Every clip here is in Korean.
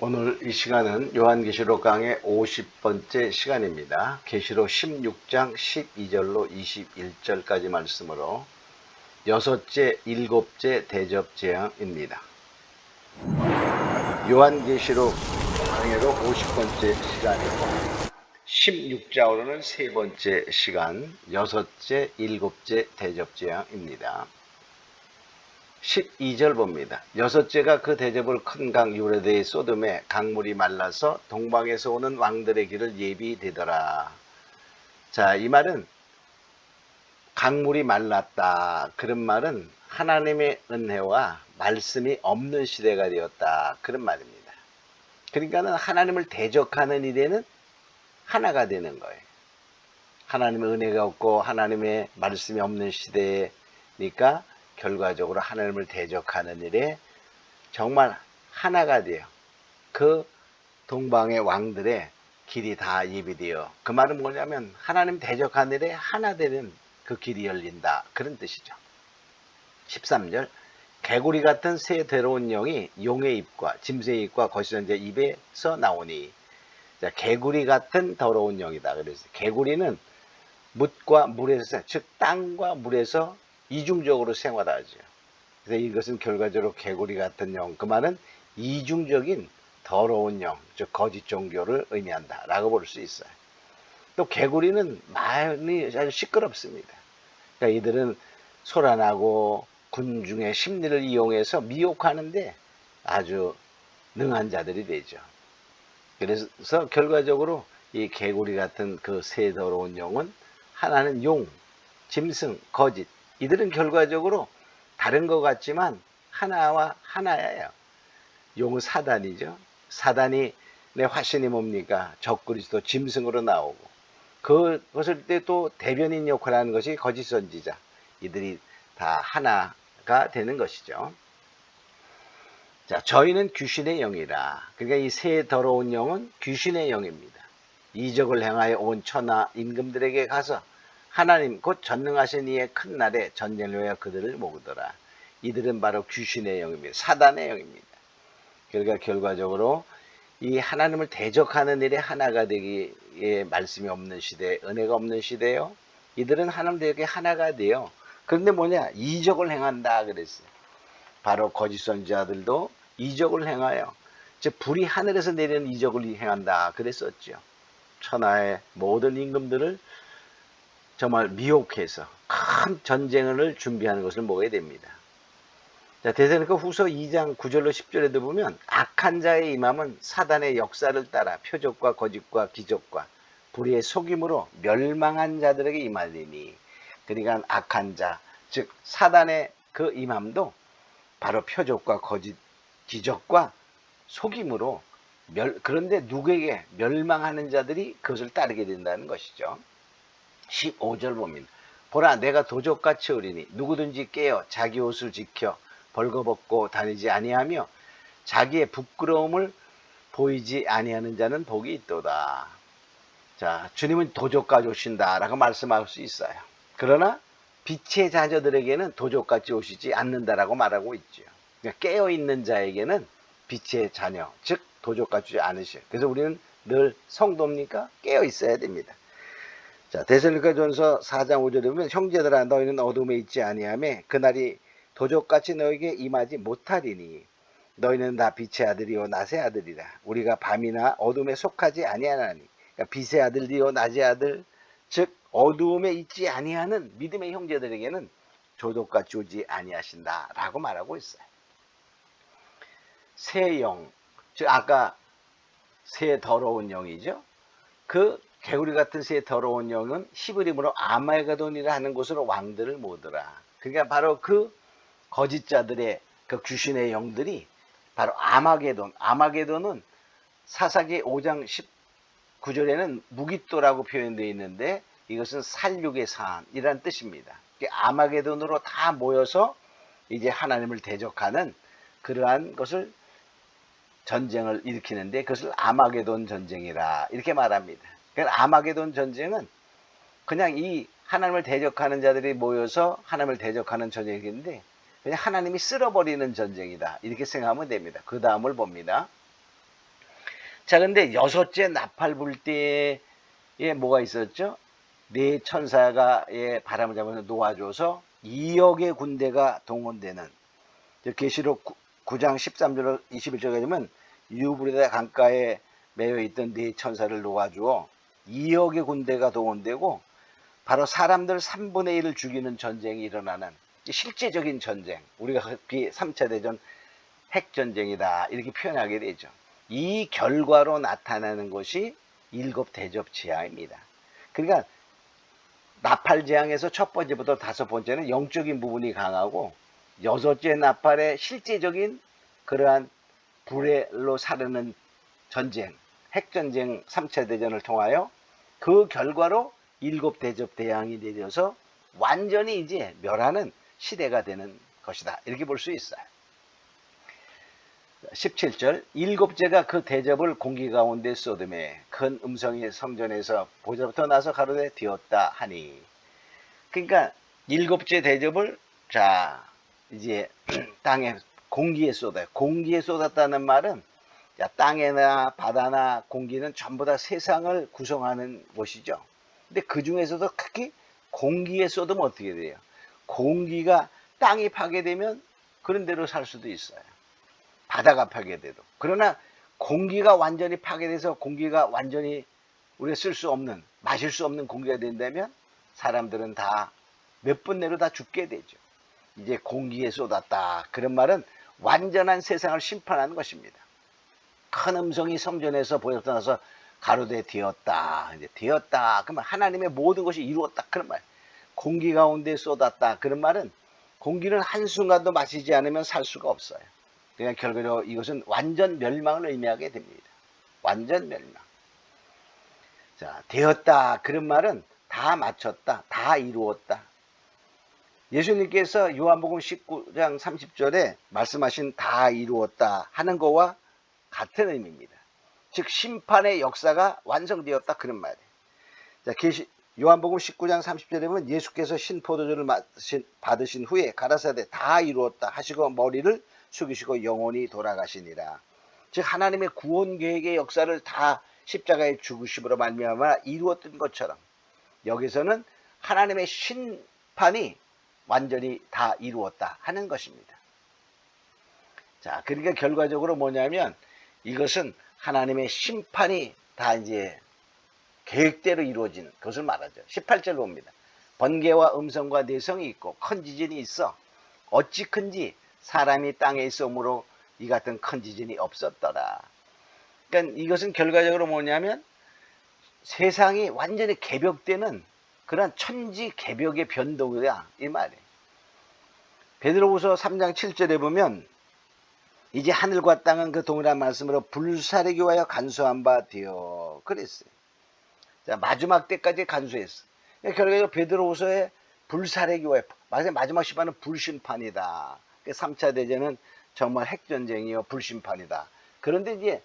오늘 이 시간은 요한계시록 강의 50번째 시간입니다. 계시록 16장 12절로 21절까지 말씀으로 여섯째, 일곱째 대접 재앙입니다. 요한계시록 강의로 50번째 시간이고 16장으로는 세 번째 시간, 여섯째, 일곱째 대접 재앙입니다. 12절 봅니다. 여섯째가 그 대접을 큰 강 유브라데의 소돔에 강물이 말라서 동방에서 오는 왕들의 길을 예비되더라. 자, 이 말은 강물이 말랐다. 그런 말은 하나님의 은혜와 말씀이 없는 시대가 되었다. 그런 말입니다. 그러니까는 하나님을 대적하는 일에는 하나가 되는 거예요. 하나님의 은혜가 없고 하나님의 말씀이 없는 시대니까 결과적으로 하나님을 대적하는 일에 정말 하나가 돼요. 그 동방의 왕들의 길이 다 예비되어, 그 말은 뭐냐면 하나님 대적하는 일에 하나 되는 그 길이 열린다, 그런 뜻이죠. 13절 개구리 같은 새 더러운 영이 용의 입과 짐승의 입과 거짓 자 입에서 나오니. 자, 개구리 같은 더러운 영이다. 그래서 개구리는 묻과 물에서, 즉 땅과 물에서 이중적으로 생활하죠. 그래서 이것은 결과적으로 개구리 같은 영, 그 말은 이중적인 더러운 영, 즉 거짓 종교를 의미한다 라고 볼 수 있어요. 또 개구리는 많이 아주 시끄럽습니다. 그러니까 이들은 소란하고 군중의 심리를 이용해서 미혹하는데 아주 능한 자들이 되죠. 그래서 결과적으로 이 개구리 같은 그 새 더러운 영은, 하나는 용, 짐승, 거짓, 이들은 결과적으로 다른 것 같지만 하나와 하나예요. 용은 사단이죠. 사단이 내 화신이 뭡니까? 적그리스도 짐승으로 나오고, 그것을 때 또 대변인 역할을 하는 것이 거짓 선지자. 이들이 다 하나가 되는 것이죠. 자, 저희는 귀신의 영이라. 그러니까 이 새 더러운 영은 귀신의 영입니다. 이적을 행하여 온 천하 임금들에게 가서 하나님 곧 전능하신 이의 큰 날에 전쟁을 위하여 그들을 모으더라. 이들은 바로 귀신의 영입니다. 사단의 영입니다. 그러니까 결과적으로 이 하나님을 대적하는 일에 하나가 되기에 말씀이 없는 시대, 은혜가 없는 시대요. 이들은 하나님 되게 하나가 돼요. 그런데 뭐냐? 이적을 행한다 그랬어요. 바로 거짓 선지자들도 이적을 행하여, 즉 불이 하늘에서 내리는 이적을 행한다 그랬었죠. 천하의 모든 임금들을 정말 미혹해서 큰 전쟁을 준비하는 것을 보게 됩니다. 자, 데살로니가 후서 2장 9절로 10절에도 보면 악한 자의 임함은 사단의 역사를 따라 표적과 거짓과 기적과 불의의 속임으로 멸망한 자들에게 임하리니. 그러니까 악한 자, 즉 사단의 그 임함도 바로 표적과 거짓, 기적과 속임으로 그런데 누구에게? 멸망하는 자들이 그것을 따르게 된다는 것이죠. 15절 봅니다. 보라, 내가 도적같이 오리니 누구든지 깨어 자기 옷을 지켜 벌거벗고 다니지 아니하며 자기의 부끄러움을 보이지 아니하는 자는 복이 있도다. 자, 주님은 도적같이 오신다라고 말씀할 수 있어요. 그러나 빛의 자녀들에게는 도적같이 오시지 않는다라고 말하고 있죠. 그러니까 깨어있는 자에게는 빛의 자녀, 즉 도적같이 않으셔요. 그래서 우리는 늘 성도입니까? 깨어있어야 됩니다. 자, 데살로니가전서 4장 5절에 보면 형제들아 너희는 어둠에 있지 아니하며 그날이 도적같이 너에게 임하지 못하리니 너희는 다 빛의 아들이요 낮의 아들이라. 우리가 밤이나 어둠에 속하지 아니하나니. 그러니까 빛의 아들이요 낮의 아들, 즉 어두움에 있지 아니하는 믿음의 형제들에게는 도적같이 오지 아니하신다라고 말하고 있어요. 새 영, 즉 아까 새 더러운 영이죠. 그 개구리 같은 새 더러운 영은 히브리어로 아말가돈이라 하는 곳으로 왕들을 모으더라. 그러니까 바로 그 거짓자들의 그 귀신의 영들이 바로 아마게돈. 아마게돈은 사사기 5장 19절에는 무기또라고 표현되어 있는데 이것은 살육의 산이라는 뜻입니다. 아마게돈으로 다 모여서 이제 하나님을 대적하는 그러한 것을, 전쟁을 일으키는데 그것을 아마게돈 전쟁이라 이렇게 말합니다. 그러니까 아마게돈 전쟁은 그냥 이 하나님을 대적하는 자들이 모여서 하나님을 대적하는 전쟁인데 그냥 하나님이 쓸어버리는 전쟁이다 이렇게 생각하면 됩니다. 그 다음을 봅니다. 자, 근데 여섯째 나팔 불 때에 뭐가 있었죠? 네 천사가 바람을 잡아서 놓아줘서 2억의 군대가 동원되는, 계시록 9장 13절 21절에 보면 유브라데 강가에 매여 있던 네 천사를 놓아주어 2억의 군대가 동원되고 바로 사람들 3분의 1을 죽이는 전쟁이 일어나는 실제적인 전쟁, 우리가 3차 대전 핵전쟁이다 이렇게 표현하게 되죠. 이 결과로 나타나는 것이 일곱 대접 재앙입니다. 그러니까 나팔 재앙에서 첫 번째부터 다섯 번째는 영적인 부분이 강하고, 여섯째 나팔의 실제적인 그러한 불로 사르는 전쟁, 핵전쟁 3차 대전을 통하여 그 결과로 일곱 대접 대항이 내려서 완전히 이제 멸하는 시대가 되는 것이다 이렇게 볼 수 있어요. 17절, 일곱째가 그 대접을 공기 가운데 쏟음에 큰 음성이 성전에서 보좌부터 나서 가로되 되었다 하니. 그러니까 일곱째 대접을 자 이제 땅에 공기에 쏟아요. 공기에 쏟았다는 말은 땅에나 바다나 공기는 전부 다 세상을 구성하는 것이죠. 근데 그 중에서도 특히 공기에 쏟으면 어떻게 돼요? 공기가 땅이 파괴되면 그런 대로 살 수도 있어요. 바다가 파괴돼도. 그러나 공기가 완전히 파괴돼서 공기가 완전히 우리가 쓸 수 없는, 마실 수 없는 공기가 된다면 사람들은 다 몇 분 내로 다 죽게 되죠. 이제 공기에 쏟았다. 그런 말은 완전한 세상을 심판하는 것입니다. 큰 음성이 성전에서 보여서 나서 가로되 되었다. 이제 되었다. 그러면 하나님의 모든 것이 이루었다. 그런 말. 공기 가운데 쏟았다. 그런 말은 공기를 한순간도 마시지 않으면 살 수가 없어요. 그러니까 결과적으로 이것은 완전 멸망을 의미하게 됩니다. 완전 멸망. 자, 되었다. 그런 말은 다 마쳤다. 다 이루었다. 예수님께서 요한복음 19장 30절에 말씀하신 다 이루었다 하는 것과 같은 의미입니다. 즉 심판의 역사가 완성되었다 그런 말이에요. 자, 요한복음 19장 30절에 보면 예수께서 신포도주를 받으신 후에 가라사대 다 이루었다 하시고 머리를 숙이시고 영원히 돌아가시니라. 즉 하나님의 구원 계획의 역사를 다 십자가의 죽으심으로 말미암아 이루었던 것처럼 여기서는 하나님의 심판이 완전히 다 이루었다 하는 것입니다. 자, 그러니까 결과적으로 뭐냐면 이것은 하나님의 심판이 다 이제 계획대로 이루어지는 것을 말하죠. 18절 봅니다. 번개와 음성과 내성이 있고 큰 지진이 있어 어찌 큰지 사람이 땅에 있으므로 이 같은 큰 지진이 없었더라. 그러니까 이것은 결과적으로 뭐냐면 세상이 완전히 개벽되는 그런 천지개벽의 변동이다 이 말이에요. 베드로후서 3장 7절에 보면 이제 하늘과 땅은 그 동일한 말씀으로 불사르게 하여 간수한 바 되어 그랬어요. 자, 마지막 때까지 간수했어. 결국에 베드로후서에 불사르게 하여 마지막 심판은 불심판이다. 3차 대전은 정말 핵전쟁이요 불심판이다. 그런데 이제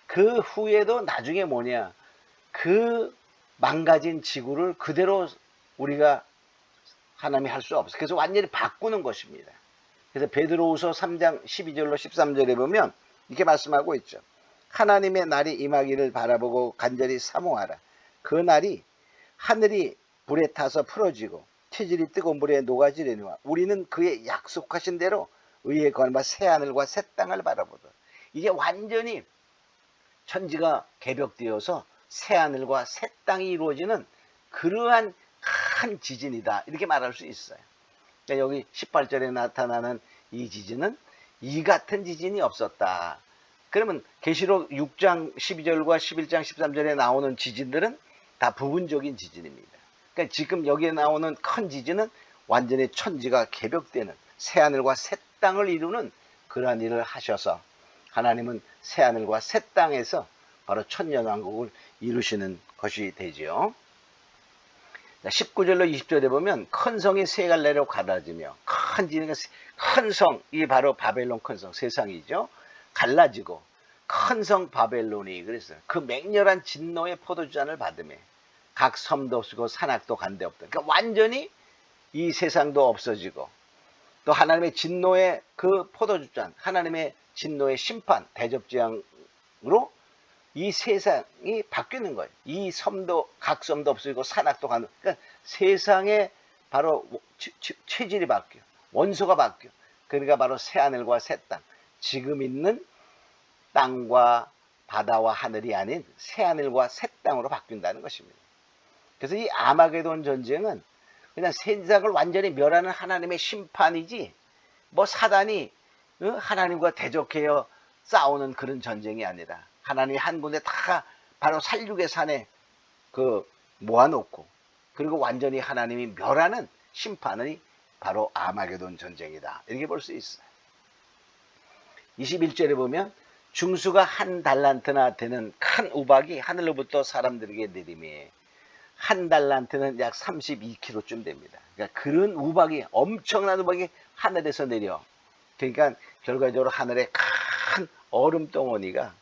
그 후에도 나중에 뭐냐, 그 망가진 지구를 그대로 우리가 하나님이 할 수 없어. 그래서 완전히 바꾸는 것입니다. 그래서 베드로후서 3장 12절로 13절에 보면 이렇게 말씀하고 있죠. 하나님의 날이 임하기를 바라보고 간절히 사모하라. 그 날이 하늘이 불에 타서 풀어지고 체질이 뜨거운 물에 녹아지려니와 우리는 그의 약속하신 대로 의에 거하는 새 하늘과 새 땅을 바라보다. 이게 완전히 천지가 개벽되어서 새 하늘과 새 땅이 이루어지는 그러한 큰 지진이다 이렇게 말할 수 있어요. 그러니까 여기 18절에 나타나는 이 지진은 이 같은 지진이 없었다. 그러면 계시록 6장 12절과 11장 13절에 나오는 지진들은 다 부분적인 지진입니다. 그러니까 지금 여기에 나오는 큰 지진은 완전히 천지가 개벽되는 새 하늘과 새 땅을 이루는 그러한 일을 하셔서 하나님은 새 하늘과 새 땅에서 바로 천년왕국을 이루시는 것이 되죠. 19절로 20절에 보면 큰 성이 세 갈래로 갈라지며 큰 성이 바로 바벨론 큰 성 세상이죠. 갈라지고 큰 성 바벨론이 그랬어요. 그 맹렬한 진노의 포도주잔을 받으며 각 섬도 없고 산악도 간데 없다. 그러니까 완전히 이 세상도 없어지고 또 하나님의 진노의 그 포도주잔 하나님의 진노의 심판 대접재앙으로 이 세상이 바뀌는 거예요. 이 섬도 각섬도 없어지고 산악도 가는. 그러니까 세상에 바로 체질이 바뀌어. 원소가 바뀌어. 그러니까 바로 새하늘과 새 땅. 지금 있는 땅과 바다와 하늘이 아닌 새하늘과 새 땅으로 바뀐다는 것입니다. 그래서 이 아마게돈 전쟁은 그냥 세상을 완전히 멸하는 하나님의 심판이지 뭐 사단이 하나님과 대적해요 싸우는 그런 전쟁이 아니라 하나님이 한 군데 다 바로 살육의 산에 모아놓고 그리고 완전히 하나님이 멸하는 심판이 바로 아마게돈 전쟁이다. 이렇게 볼 수 있어요. 21절에 보면 중수가 한 달란트나 되는 큰 우박이 하늘로부터 사람들에게 내림에 한 달란트는 약 32kg쯤 됩니다. 그러니까 그런 우박이 엄청난 우박이 하늘에서 내려. 그러니까 결과적으로 하늘에 큰 얼음 덩어리가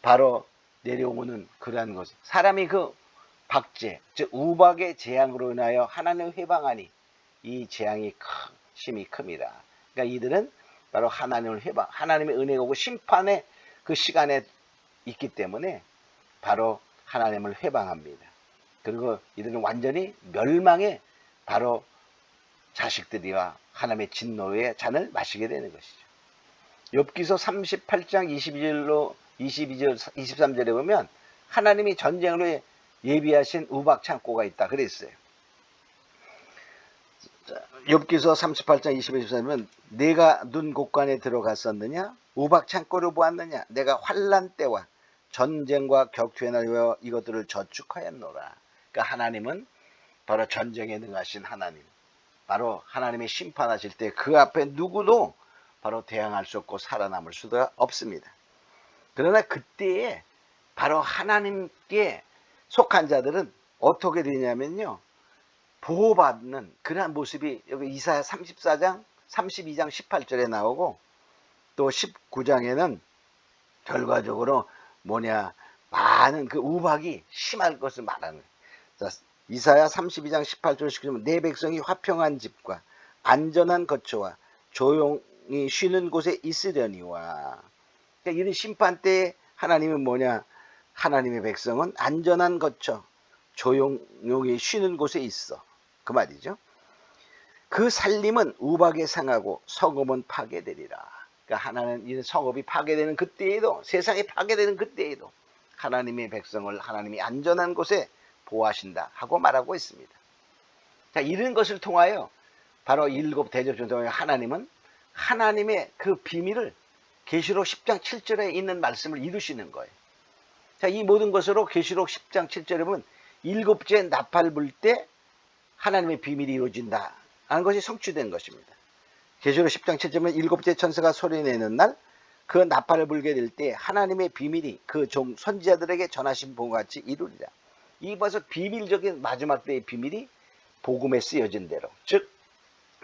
바로 내려오는 그러한 것. 사람이 그 박재, 즉 우박의 재앙으로 인하여 하나님을 회방하니 이 재앙이 심히 큽니다. 그러니까 이들은 바로 하나님을 회방, 하나님의 은혜가 오고 심판의 그 시간에 있기 때문에 바로 하나님을 회방합니다. 그리고 이들은 완전히 멸망의 바로 자식들이와 하나님의 진노의 잔을 마시게 되는 것이죠. 욥기서 38장 22절, 23절에 보면 하나님이 전쟁으로 예비하신 우박 창고가 있다 그랬어요. 욥기서 38장 22절에 내가 눈 곳간에 들어갔었느냐 우박 창고를 보았느냐 내가 환난 때와 전쟁과 격투에 나여 이것들을 저축하였노라. 그러니까 하나님은 바로 전쟁에 능하신 하나님, 바로 하나님의 심판하실 때 그 앞에 누구도 바로 대항할 수 없고 살아남을 수가 없습니다. 그러나 그때에 바로 하나님께 속한 자들은 어떻게 되냐면요, 보호받는 그러한 모습이 여기 이사야 34장 32장 18절에 나오고 또 19장에는 결과적으로 많은 그 우박이 심할 것을 말하는 거예요. 이사야 32장 18절 19절 내 백성이 화평한 집과 안전한 거처와 조용히 쉬는 곳에 있으려니와. 그러니까 이런 심판 때에 하나님은 하나님의 백성은 안전한 거처, 조용히 쉬는 곳에 있어. 그 말이죠. 그 살림은 우박에 상하고 성읍은 파괴되리라. 그러니까 하나님 성읍이 파괴되는 그때에도, 세상이 파괴되는 그때에도 하나님의 백성을 하나님이 안전한 곳에 보호하신다 하고 말하고 있습니다. 자, 이런 것을 통하여 바로 일곱 대접을 통하여 하나님은 하나님의 그 비밀을 계시록 10장 7절에 있는 말씀을 이루시는 거예요. 자, 이 모든 것으로 계시록 10장 7절에 보면 일곱째 나팔 불 때 하나님의 비밀이 이루어진다 하는 것이 성취된 것입니다. 계시록 10장 7절에 보면 일곱째 천사가 소리내는 날 그 나팔을 불게 될 때 하나님의 비밀이 그 종 선지자들에게 전하신 바와 같이 이루리라. 이 봐서 비밀적인 마지막 때의 비밀이 복음에 쓰여진 대로, 즉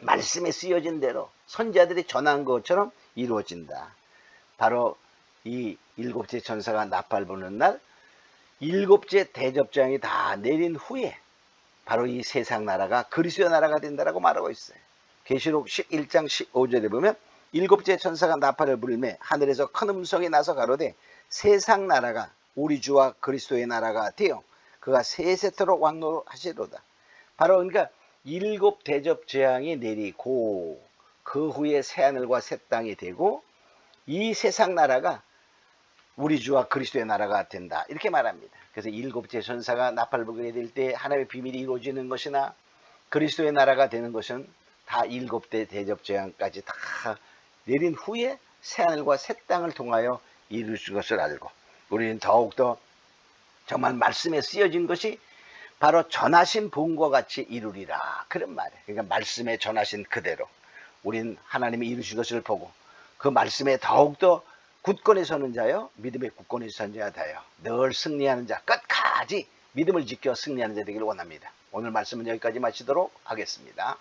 말씀에 쓰여진 대로 선지자들이 전한 것처럼 이루어진다. 바로 이 일곱째 천사가 나팔 부는 날 일곱째 대접장이 다 내린 후에 바로 이 세상 나라가 그리스도의 나라가 된다라고 말하고 있어요. 계시록 11장 15절에 보면 일곱째 천사가 나팔을 불매 하늘에서 큰 음성이 나서 가로되 세상 나라가 우리 주와 그리스도의 나라가 되어 그가 세세토록 왕노하시로다. 바로 그러니까 일곱 대접 재앙이 내리고 그 후에 새하늘과 새 땅이 되고 이 세상 나라가 우리 주와 그리스도의 나라가 된다 이렇게 말합니다. 그래서 일곱째 천사가 나팔을 불게 될 때 하나님의 비밀이 이루어지는 것이나 그리스도의 나라가 되는 것은 다 일곱대 대접 재앙까지 다 내린 후에 새하늘과 새 땅을 통하여 이루실 것을 알고 우리는 더욱더 정말 말씀에 쓰여진 것이 바로 전하신 본과 같이 이루리라 그런 말이에요. 그러니까 말씀에 전하신 그대로 우리는 하나님이 이루신 것을 보고 그 말씀에 더욱더 굳건히 서는 자요 믿음의 굳건히 서는 자가 되어 늘 승리하는 자 끝까지 믿음을 지켜 승리하는 자 되기를 원합니다. 오늘 말씀은 여기까지 마치도록 하겠습니다.